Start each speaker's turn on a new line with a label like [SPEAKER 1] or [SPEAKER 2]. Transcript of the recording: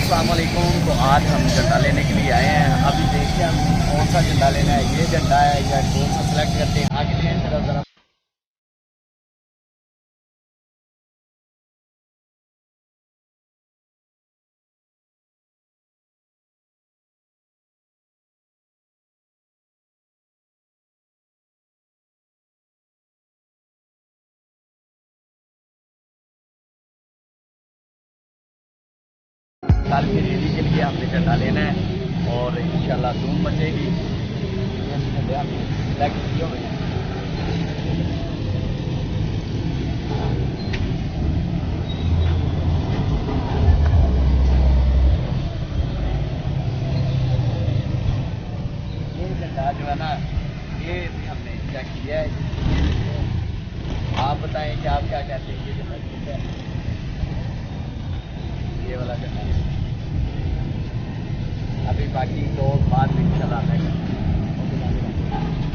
[SPEAKER 1] अस्सलाम वालेकुम। तो आज हम झंडा लेने के लिए आए हैं। अभी देखिए हम कौन सा झंडा लेना है, ये झंडा है या कौन सा सेलेक्ट करते हैं। आगे हैं जरा जरा साल की रैली के लिए हमने झंडा लेना है और इंशाल्लाह धूम मचेगी। ये झंडे हमने सेलेक्ट किए हुए हैं। ये झंडा जो है ना, ये भी हमने चेक किया है। आप बताएं कि आप क्या कहते हैं, ये झंडा ठीक है? ये वाला झंडा अभी बाकी तो बाद में इंशाल्लाह